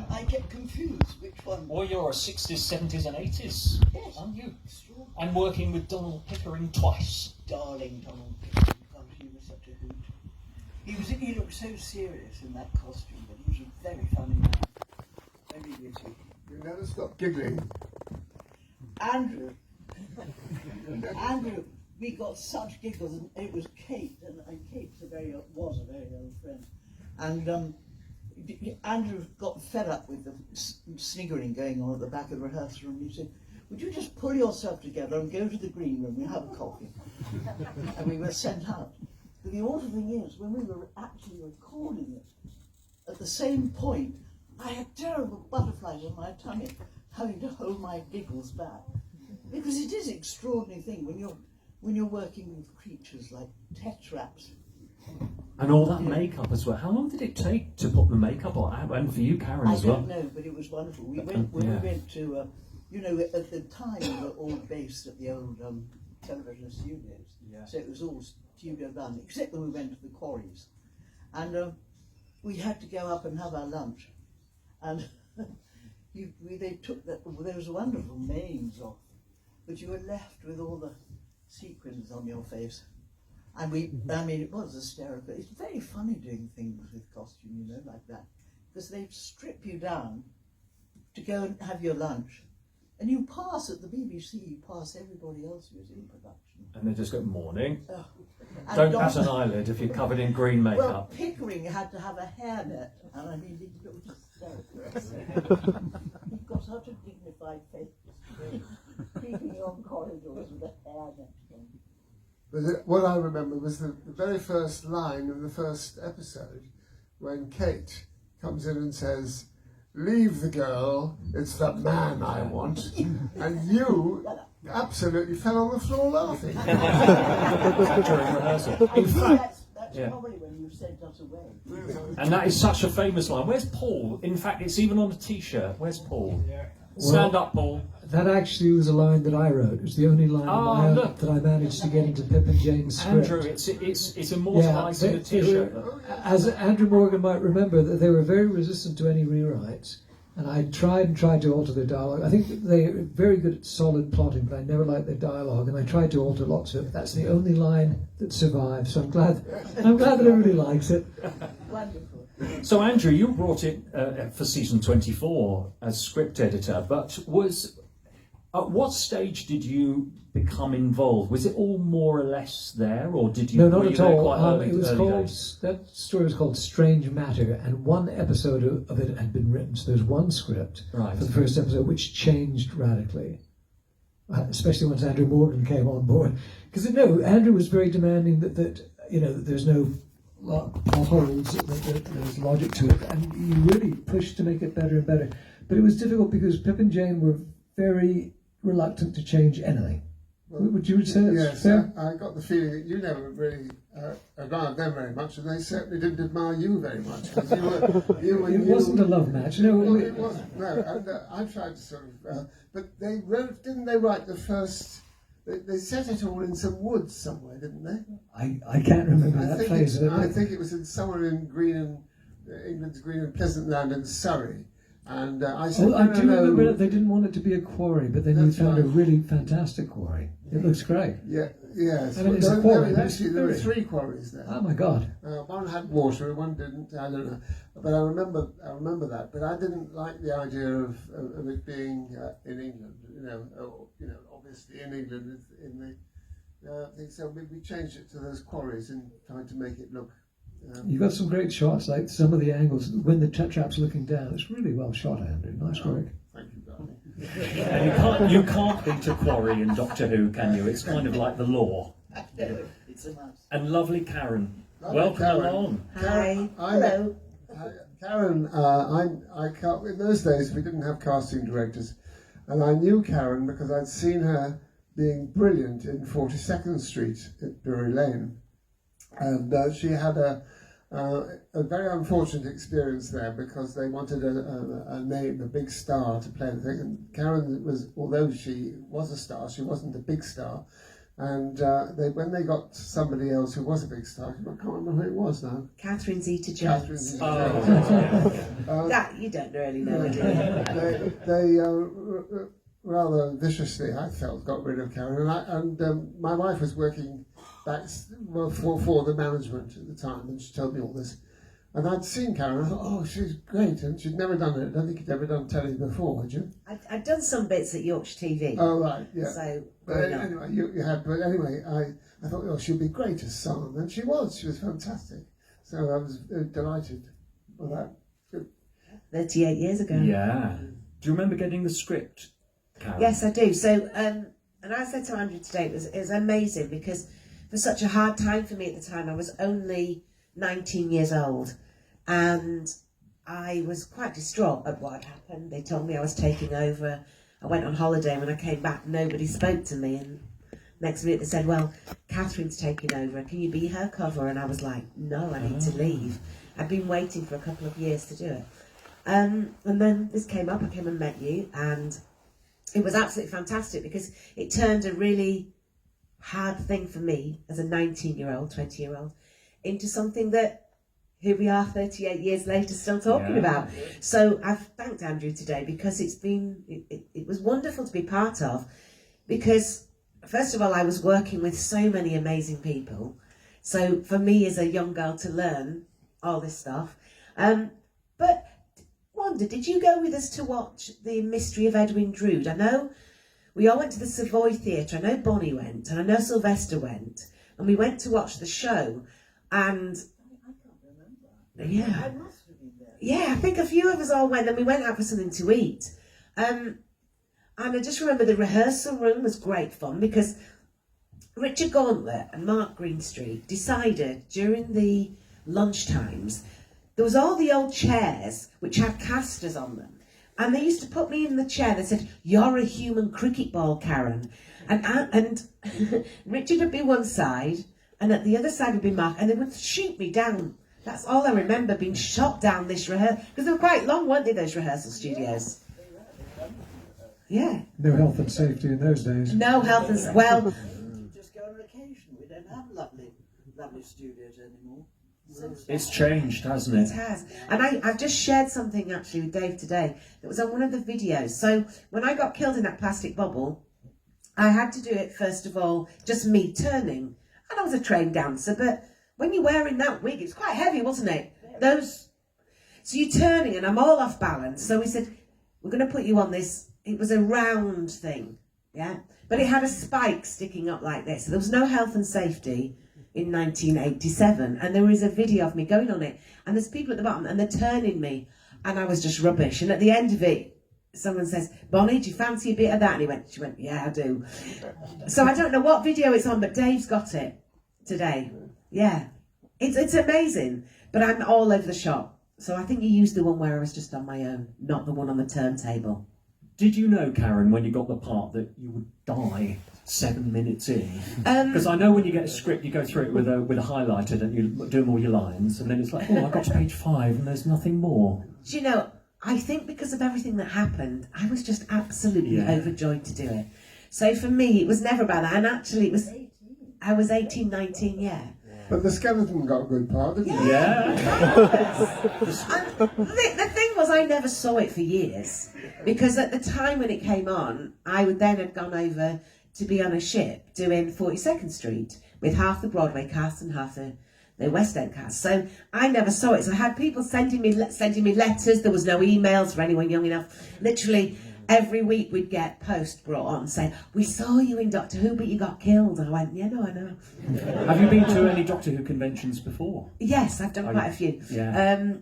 I get confused which one. Well, you're a 60s, 70s and 80s, Yes. aren't you? And working with Donald Pickering twice. Darling Donald Pickering, God, he was such a hoot. He looked so serious in that costume, but he was a very funny man. Very witty. You never stop giggling. Andrew, we got such giggles, and it was Kate, and Kate was a very old friend, and Andrew got fed up with the sniggering going on at the back of the rehearsal room. He said, "Would you just pull yourself together and go to the green room and have a coffee?" And we were sent out. But the awful thing is, when we were actually recording it, at the same point, I had terrible butterflies on my tummy, having to hold my giggles back. Because it is an extraordinary thing when you're working with creatures like tetraps. And all that makeup as well. How long did it take to put the makeup on? And for you, Karen, as well? I don't know, but it was wonderful. We went to, at the time we were all based at the old television studios. Yeah. So it was all studio done, except when we went to the quarries. And we had to go up and have our lunch. And they took those wonderful names off, but you were left with all the sequins on your face. And it was hysterical. It's very funny doing things with costume, like that, because they strip you down to go and have your lunch, and you pass at the BBC, you pass everybody else who's in production. And they just go, "Morning." Oh. Don't bat an eyelid if you're covered in green makeup. Well, Pickering had to have a hairnet, and he looked hysterical. He got such a dignified face, creeping along corridors with a hairnet on. But what I remember was the very first line of the first episode, when Kate comes in and says, "Leave the girl, it's the man I want," and you absolutely fell on the floor laughing. During rehearsal. In fact, that's probably when you sent us away. and that is such a famous line. Where's Paul? In fact, it's even on a T-shirt. Where's Paul? Stand up, Paul. That actually was a line that I wrote. It was the only line on my own that I managed to get into Pip and Jane's script. Andrew, it's immortalised in a T-shirt. As Andrew Morgan might remember, that they were very resistant to any rewrites, and I tried to alter their dialogue. I think they're very good at solid plotting, but I never liked their dialogue, and I tried to alter lots of it. That's the only line that survived, so I'm glad that everybody likes it. Wonderful. So, Andrew, you brought it for season 24 as script editor, but at what stage did you become involved? Was it all more or less there, or did you? No, not at all. It was called that story was called Strange Matter, and one episode of it had been written. So there's one script for the first episode, which changed radically, especially once Andrew Morgan came on board. Because Andrew was very demanding that there's no plot holes, that there's logic to it, and he really pushed to make it better and better. But it was difficult because Pip and Jane were very reluctant to change anything. Would you say that's fair? I got the feeling that you never really admired them very much, and they certainly didn't admire you very much. It wasn't a love match. No, it wasn't. No, and I tried to sort of. But didn't they write the first? They set it all in some woods somewhere, didn't they? I can't remember that phase of it. I think it was somewhere in England's Green and Pleasant Land in Surrey. And I said, I do remember that they didn't want it to be a quarry, but then you found a really fantastic quarry. It looks great. Yes. I mean, it's a quarry. Actually, there were 3 quarries there. Oh my God! One had water, one didn't. I don't know, but I remember that. But I didn't like the idea of it being in England. Obviously in England, in the thing. So we changed it to those quarries and tried to make it look. You've got some great shots, like some of the angles when the trap's looking down. It's really well shot, Andrew. Nice work. Thank you, darling. And you can't beat a quarry in Doctor Who, can you? It's kind of like the law. It's a must. And lovely Karen. Welcome along. Hi. Hello. Karen, in those days we didn't have casting directors, and I knew Karen because I'd seen her being brilliant in 42nd Street at Drury Lane. And she had a very unfortunate experience there because they wanted a big star to play the thing. And Karen although she was a star, she wasn't a big star. And when they got somebody else who was a big star, I can't remember who it was now. Catherine Zeta-Jones. Catherine Zeta-Jones. That you don't really know, do you? They rather viciously, I felt, got rid of Karen. And my wife was working back for the management at the time, and she told me all this. And I'd seen Karen, I thought, oh, she's great, and she'd never done it. I don't think you'd ever done telly before, had you? I'd done some bits at Yorkshire TV. Oh, right, yeah. So, but anyway, you had, but anyway, I thought, oh, she'd be great as Sam, and she was fantastic. So I was delighted with that. 38 years ago. Yeah. Do you remember getting the script, Karen? Yes, I do. So, and I said to Andrew today, it was amazing because for such a hard time for me at the time, I was only 19 years old, and I was quite distraught at what had happened. They told me I was taking over. I went on holiday, and when I came back, nobody spoke to me, and next minute they said, well, Catherine's taking over, can you be her cover? And I was like, no, I need to leave. I'd been waiting for a couple of years to do it. And then this came up, I came and met you, and it was absolutely fantastic because it turned a really hard thing for me as a 19-year-old, 20-year-old, into something that here we are 38 years later still talking about. So I've thanked Andrew today because it was wonderful to be part of, because first of all I was working with so many amazing people, so for me as a young girl to learn all this stuff. But Wanda, did you go with us to watch The Mystery of Edwin Drood? I know we all went to the Savoy Theatre, I know Bonnie went, and I know Sylvester went, and we went to watch the show. And I can't remember. Yeah, I must have been there. Yeah, I think a few of us all went, and we went out for something to eat. And I just remember the rehearsal room was great fun because Richard Gauntlet and Mark Greenstreet decided during the lunch times there was all the old chairs which had casters on them, and they used to put me in the chair. They said, "You're a human cricket ball, Karen," and Richard would be one side. And at the other side would be Mark, and they would shoot me down. That's all I remember, being shot down this rehearsal. Because they were quite long, weren't they, those rehearsal studios? Yeah. No health and safety in those days. No health and well. Just go on vacation. We don't have lovely studios anymore. It's changed, hasn't it? It has. And I've just shared something actually with Dave today that was on one of the videos. So when I got killed in that plastic bubble, I had to do it, first of all, just me turning. And I was a trained dancer, but when you're wearing that wig, it's quite heavy, wasn't it? So you're turning, and I'm all off balance. So we said, we're going to put you on this. It was a round thing, yeah? But it had a spike sticking up like this. So there was no health and safety in 1987. And there is a video of me going on it. And there's people at the bottom, and they're turning me. And I was just rubbish. And at the end of it, someone says, "Bonnie, do you fancy a bit of that?" And she went, "Yeah, I do." So I don't know what video it's on, but Dave's got it today. Yeah, it's amazing. But I'm all over the shop. So I think you used the one where I was just on my own, not the one on the turntable. Did you know, Karen, when you got the part that you would die 7 minutes in? Because I know when you get a script, you go through it with a highlighter, and you do all your lines, and then it's like, oh, I got to page 5 and there's nothing more. Do you know, I think because of everything that happened, I was just absolutely overjoyed to do it. So for me, it was never about that. And actually, I was 18, 19, yeah. But the skeleton got a good part, didn't it? Yeah. And the thing was, I never saw it for years. Because at the time when it came on, I would then had gone over to be on a ship doing 42nd Street with half the Broadway cast and half the West End cast. So I never saw it. So I had people sending me letters. There was no emails for anyone young enough. Literally every week we'd get post brought on saying, "We saw you in Doctor Who, but you got killed." And I went, "Yeah, no, I know." Have you been to any Doctor Who conventions before? Yes, I've done quite a few. Yeah.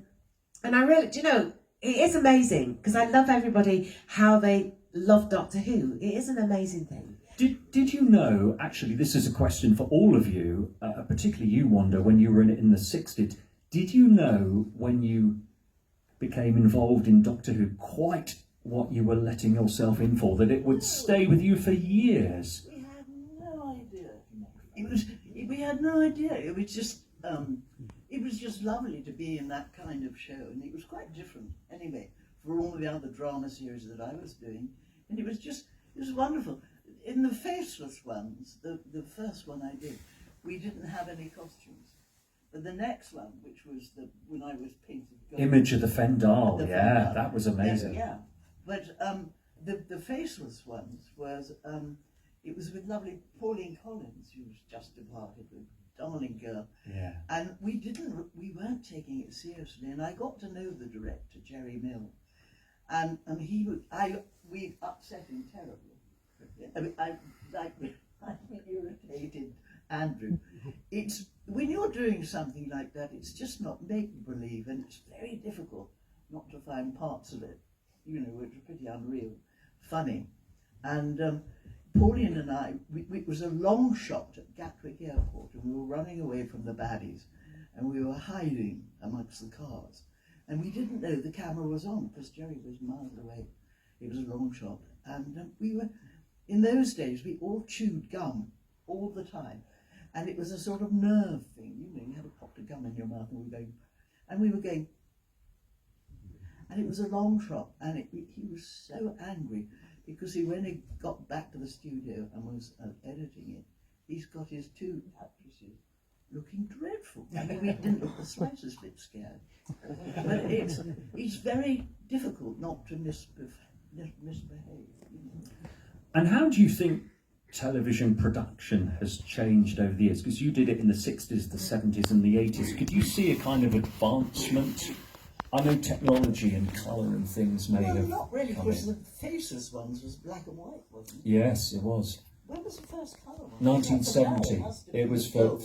And I really, do you know, it is amazing because I love everybody how they love Doctor Who. It is an amazing thing. Did you know, actually, this is a question for all of you, particularly you, Wanda, when you were in it in the 60s, did you know when you became involved in Doctor Who quite what you were letting yourself in for, that it would stay with you for years? We had no idea. We had no idea. It was just lovely to be in that kind of show, and it was quite different anyway for all the other drama series that I was doing, and it was wonderful. in the faceless ones, the first one I did, we didn't have any costumes. But the next one, which was when I was painted gold, Image of the Fendal, the yeah, Fendal. that was amazing. Yeah. But the faceless ones was it was with lovely Pauline Collins, who was just departed, a darling girl. Yeah. And we weren't taking it seriously. And I got to know the director, Jerry Mill, and we upset him terribly. I mean, I irritated Andrew. It's when you're doing something like that, it's just not make believe, and it's very difficult not to find parts of it, you know, which are pretty unreal, funny. And Pauline and I, it was a long shot at Gatwick Airport, and we were running away from the baddies, and we were hiding amongst the cars, and we didn't know the camera was on because Jerry was miles away. It was a long shot, and we were, in those days, we all chewed gum all the time. And it was a sort of nerve thing, you know, you had a pot of gum in your mouth and we were going, and it was a long shot, and he was so angry because when he got back to the studio and was editing it, he's got his two actresses looking dreadful. I mean, we didn't look the slightest bit scared. But it's very difficult not to misbehave. You know. And how do you think television production has changed over the years? Because you did it in the 60s, the 70s and the 80s. Could you see a kind of advancement? I know technology and colour and things may have not really, come because in. the faceless ones was black and white, wasn't it? Yes, it was. When was the first colour one? 1970. It was for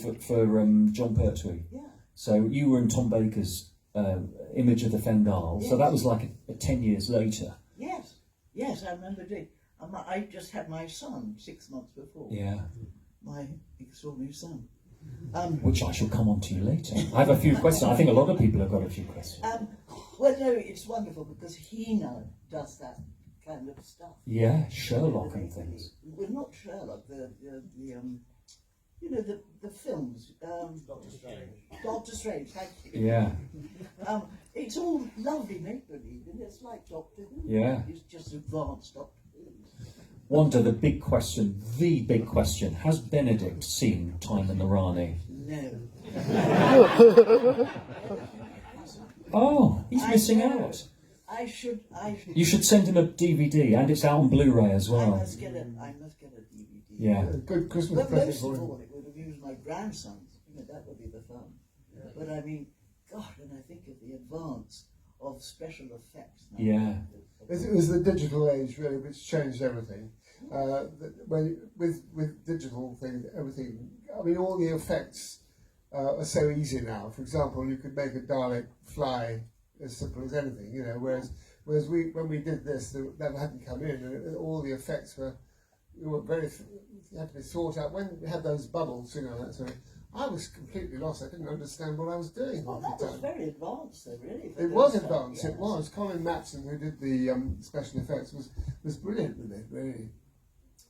John Pertwee. Yeah. So you were in Tom Baker's Image of the Fendal. Yes. So that was like a 10 years later. Yes, I remember doing. I just had my son 6 months before. Yeah. My extraordinary son. Which I shall come on to later. I have a few questions. I think a lot of people have got a few questions. Well, no, it's wonderful because he now does that kind of stuff. Yeah, Sherlock and things. Well, not Sherlock. You know, the films. Doctor Strange. Doctor Strange. Thank you. Yeah. It's all lovely make believe, and it's like Doctor Who. Yeah. It's just advanced Doctor Who. Wanda, the big question, has Benedict seen Time in the Rani? No. Oh, he's missing out. I should. You should send him a DVD, and it's out on Blu-ray as I well. must get a DVD. Yeah. Good Christmas But present most for of him. all, it would amuse my grandsons. You know, that would be the fun. Yeah. But I mean, God, and I think of the advance of special effects now. Yeah. It was the digital age really which changed everything. With digital things, everything. I mean, all the effects are so easy now. For example, you could make a Dalek fly as simple as anything, you know. Whereas when we did this, that hadn't come in, and all the effects were very had to be thought out. When we had those bubbles, you know, that sort of, I was completely lost. I didn't understand what I was doing. Well, that was very advanced, though, really. It was advanced. Yes. It was. Colin Matson, who did the special effects, was brilliant with it, really.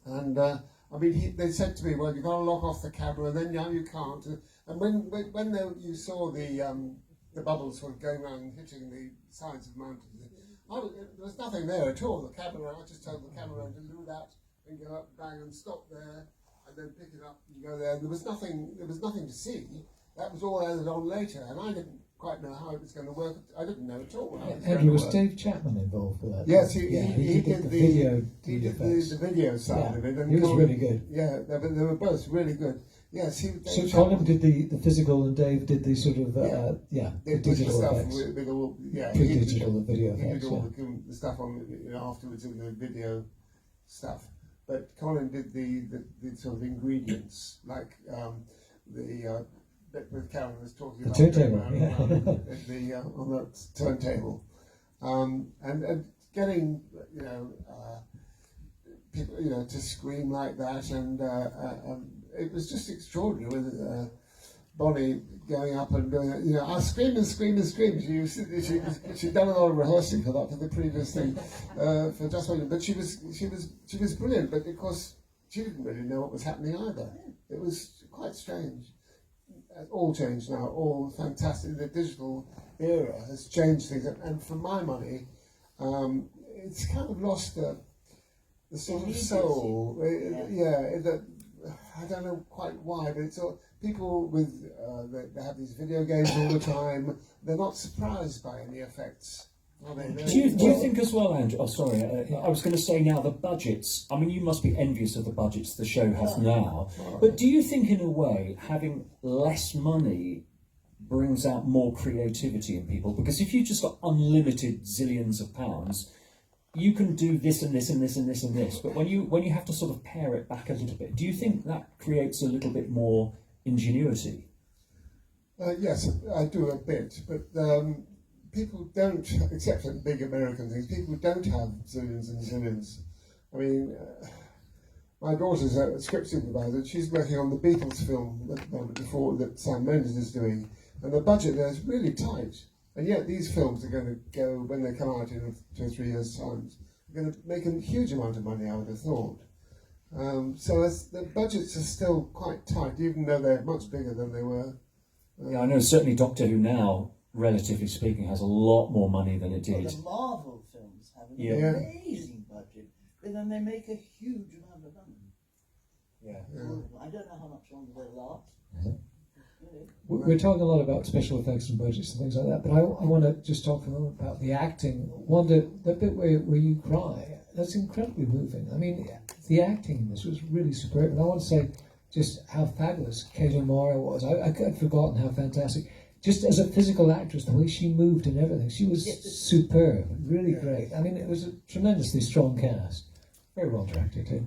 And I mean, they said to me, "Well, you've got to lock off the camera, and then now you can't." And when you saw the bubbles sort of going around and hitting the sides of mountains, there was nothing there at all. The camera, I just told the camera to do that and go up, bang, and stop there, and then pick it up and go there. And there was nothing to see. That was all added on later, and I didn't quite know how it was going to work. I didn't know at all. Andrew, was Dave Chapman involved with that? Yes, he did the video side of it. And he was really good. Yeah, they were both really good. Yes, so Colin did the physical, and Dave did the sort of the digital stuff effects. With all, Pre-digital, the video he effects. did all the stuff on afterwards in the video stuff. But Colin did the sort of ingredients, like the bit with Karen was talking about. The turntable, on the turntable. And getting, people, to scream like that, and it was just extraordinary with Bonnie going up and doing, I scream and scream and scream. She'd done a lot of rehearsing for that, for the previous thing, for Just Waiting. But she was brilliant. But of course, she didn't really know what was happening either. It was quite strange. All changed now. All fantastic. The digital era has changed things, and for my money, it's kind of lost the the sort of Immediacy. soul. I don't know quite why, but it's all, people with they have these video games all the time. They're not surprised by any effects. Do you think as well, Andrew? Oh, sorry. I was going to say now the budgets. I mean, you must be envious of the budgets the show has now. But do you think, in a way, having less money brings out more creativity in people? Because if you've just got unlimited zillions of pounds, you can do this and this and this and this and this. But when you have to sort of pare it back a little bit, do you think that creates a little bit more ingenuity? Yes, I do a bit, but people don't, except for big American things, people don't have zillions and zillions. I mean, my daughter's a script supervisor. She's working on the Beatles film at the moment before that Sam Mendes is doing, and the budget there is really tight. And yet these films are going to go, when they come out in 2 or 3 years' time, are going to make a huge amount of money, I would have thought. So the budgets are still quite tight, even though they're much bigger than they were. Yeah, I know certainly Doctor Who now, relatively speaking, has a lot more money than it did. Well, the Marvel films have an Yeah. amazing budget, but then they make a huge amount of money. Yeah. I don't know how much longer they'll last. We're talking a lot about special effects and budgets and things like that, but I want to just talk for a moment about the acting. Wanda, the bit where you cry, that's incredibly moving. I mean, the acting in this was really superb. And I want to say just how fabulous Kate O'Mara was. I'd forgotten how fantastic. Just as a physical actress, the way she moved and everything, she was superb, really great. I mean, it was a tremendously strong cast. Very well directed, too.